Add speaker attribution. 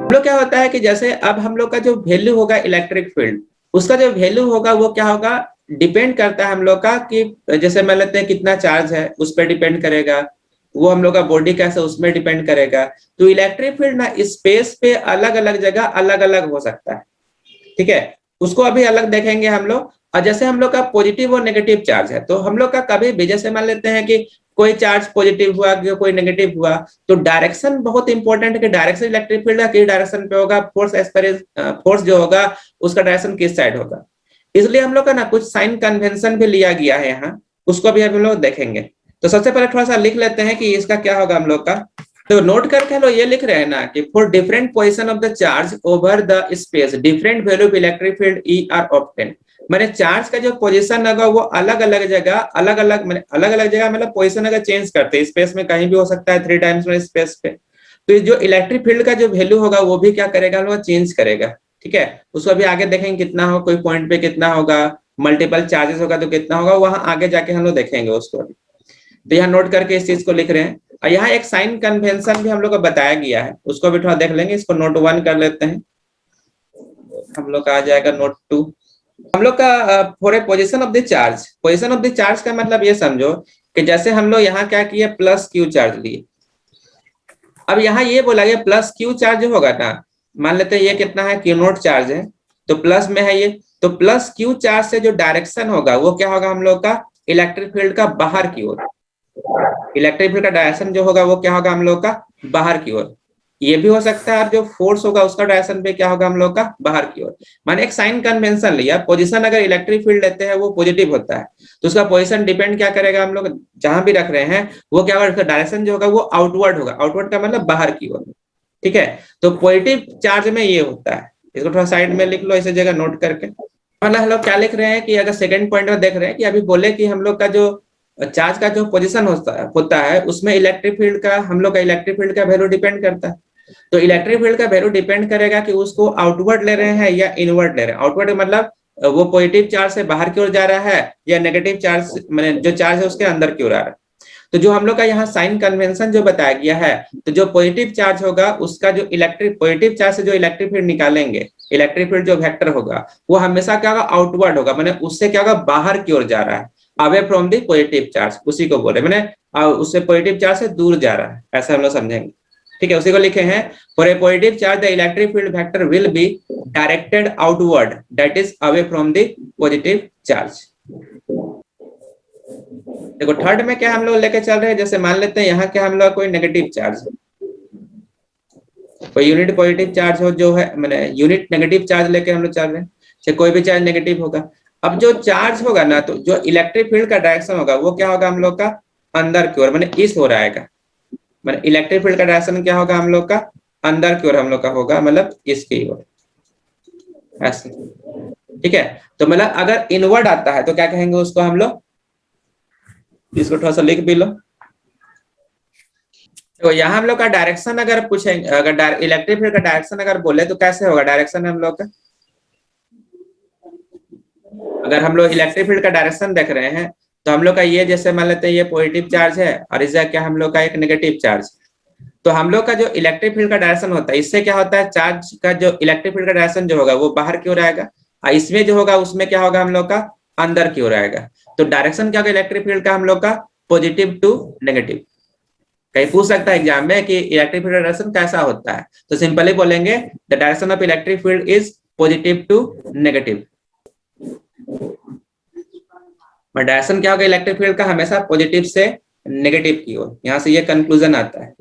Speaker 1: हम लोग क्या होता है कि जैसे अब हम लोग का जो वैल्यू होगा इलेक्ट्रिक फील्ड, उसका जो वैल्यू होगा वो क्या होगा, डिपेंड करता है हम लोग का कि जैसे मान लेते हैं कितना चार्ज है उस पर डिपेंड करेगा, वो हम लोग का बॉडी कैसा उसमें डिपेंड करेगा। तो इलेक्ट्रिक फील्ड ना स्पेस पे अलग अलग जगह अलग अलग हो सकता है, ठीक है, उसको अभी अलग देखेंगे हम लोग। और जैसे हम लोग का पॉजिटिव और नेगेटिव चार्ज है, तो हम लोग का कभी भी जैसे मान लेते हैं कि कोई चार्ज पॉजिटिव हुआ कि कोई नेगेटिव हुआ, तो डायरेक्शन बहुत इंपॉर्टेंट है कि डायरेक्शन इलेक्ट्रिक फील्ड का किस डायरेक्शन पे होगा, फोर्स एज पर फोर्स जो होगा उसका डायरेक्शन किस साइड होगा। इसलिए हम लोग का ना कुछ साइन कन्वेंशन भी लिया गया है यहाँ, उसको भी हम लोग देखेंगे। तो सबसे पहले थोड़ा सा लिख लेते हैं कि इसका क्या होगा हम लोग का। तो नोट करके हम लोग ये लिख रहे हैं ना कि for different position of the charge over the space different value of electric field E R obtain. मैंने चार्ज का जो पोजीशन होगा वो अलग अलग जगह अलग अलग, मैंने अलग अलग जगह मतलब पोजीशन अगर चेंज करते हैं स्पेस में कहीं भी हो सकता है 3 डायमेंशनल स्पेस पे, तो जो इलेक्ट्रिक फील्ड का जो वैल्यू होगा वो भी क्या करेगा, वो चेंज करेगा, ठीक है। उसको अभी आगे देखेंगे कितना हो, कोई पॉइंट पे कितना होगा, मल्टीपल चार्जेस होगा तो कितना होगा, वहां आगे जाके हम लोग देखेंगे उसको। तो यहाँ नोट करके इस चीज को लिख रहे हैं। और यहाँ एक साइन कन्वेंशन भी हम लोग को बताया गया है, उसको भी थोड़ा देख लेंगे। इसको नोट 1 कर लेते हैं, हम लोग का आ जाएगा नोट 2। हम लोग का for a position of the charge, position of the charge का मतलब ये समझो कि जैसे हम लोग यहाँ क्या किए, प्लस क्यू चार्ज लिए। अब यहाँ ये बोला गया प्लस क्यू चार्ज होगा ना, मान लेते हैं ये कितना है, क्यू नोट चार्ज है, तो प्लस में है ये, तो प्लस क्यू चार्ज से जो डायरेक्शन होगा वो क्या होगा हम लोग का, इलेक्ट्रिक फील्ड का बाहर की ओर। इलेक्ट्रिक फील्ड का डायरेक्शन जो होगा वो क्या होगा हम लोग का, बाहर की ओर। ये भी हो सकता है, और जो फोर्स होगा उसका डायरेक्शन पे क्या होगा हम लोग का, बाहर की ओर। माने एक साइन कन्वेंशन लिया, पोजीशन अगर इलेक्ट्रिक फील्ड लेते हैं वो पॉजिटिव होता है, तो उसका पोजीशन डिपेंड क्या करेगा, हम लोग जहां भी रख रहे हैं वो क्या होगा, उसका डायरेक्शन जो होगा वो आउटवर्ड होगा, आउटवर्ड का मतलब बाहर की ओर, ठीक है। तो पॉजिटिव चार्ज में ये होता है, इसको थोड़ा साइड में लिख लो इसी जगह नोट करके। मतलब हम लोग क्या लिख रहे हैं कि अगर सेकंड पॉइंट में देख रहे हैं कि अभी बोले कि हम लोग का जो चार्ज का जो पोजीशन होता है उसमें इलेक्ट्रिक फील्ड का, हम लोग का इलेक्ट्रिक फील्ड का वैल्यू डिपेंड करता है। तो इलेक्ट्रिक फील्ड का वैल्यू डिपेंड करेगा कि उसको आउटवर्ड ले रहे हैं या इनवर्ड ले रहे हैं। आउटवर्ड मतलब वो पॉजिटिव चार्ज से बाहर की ओर जा रहा है, या नेगेटिव चार्ज मैंने जो चार्ज है उसके अंदर की ओर आ रहा है। तो जो हम लोग का यहाँ साइन कन्वेंशन जो बताया गया है, तो जो पॉजिटिव चार्ज होगा उसका जो इलेक्ट्रिक, पॉजिटिव चार्ज से जो इलेक्ट्रिक फील्ड निकालेंगे, इलेक्ट्रिक फील्ड जो वेक्टर होगा वो हमेशा क्या होगा, आउटवर्ड होगा, मैंने उससे क्या होगा, बाहर की ओर जा रहा है, away from the positive charge, उसी को बोले मैंने, उससे पॉजिटिव चार्ज से दूर जा रहा है, ऐसा हम लोग समझेंगे, ठीक है। उसी को लिखे हैं, for a positive charge the electric field vector will be directed outward that is away from the positive charge. देखो थर्ड में क्या हम लोग लेके चल रहे हैं, जैसे मान लेते हैं यहाँ क्या हम लोग कोई नेगेटिव चार्ज, कोई यूनिट पॉजिटिव चार्ज हो जो है, मैंने यूनिट नेगेटिव चार्ज लेके हम लोग चल रहे हैं, चाहे कोई भी चार्ज नेगेटिव होगा। अब जो चार्ज होगा ना, तो जो इलेक्ट्रिक फील्ड का डायरेक्शन होगा वो क्या होगा हम लोग का, अंदर की ओर, मैंने इस हो रहेगा, मैंने इलेक्ट्रिक फील्ड का डायरेक्शन क्या होगा हम लोग का, अंदर की ओर हम लोग का होगा, मतलब इसकी ओर, ऐसे, ठीक है। तो मतलब अगर इनवर्ड आता है तो क्या कहेंगे उसको हम लोग, इसको थोड़ा सा लिख भी लो। तो यहाँ हम लोग का डायरेक्शन अगर पूछेंगे, अगर इलेक्ट्रिक फील्ड का डायरेक्शन अगर बोले तो कैसे होगा डायरेक्शन हम लोग का, अगर हम लोग इलेक्ट्रिक फील्ड का डायरेक्शन देख रहे हैं तो हम लोग का ये, जैसे मान लेते हैं ये पॉजिटिव चार्ज है और इस जगह क्या हम लोग का एक नेगेटिव चार्ज, तो हम लोग का जो इलेक्ट्रिक फील्ड का डायरेक्शन होता है इससे क्या होता है, चार्ज का जो इलेक्ट्रिक फील्ड का डायरेक्शन जो होगा वो बाहर की ओर आएगा, और इसमें जो होगा उसमें क्या होगा हम लोग का, अंदर की ओर आएगा। तो डायरेक्शन क्या होगा इलेक्ट्रिक फील्ड का हम लोग का, पॉजिटिव टू नेगेटिव। कहीं पूछ सकता है एग्जाम में कि इलेक्ट्रिक फील्ड डायरेक्शन कैसा होता है, तो सिंपली बोलेंगे the direction of electric field is positive to negative. Direction क्या होगा इलेक्ट्रिक फील्ड का, हमेशा पॉजिटिव से नेगेटिव की ओर, यहां से ये कंक्लूजन आता है।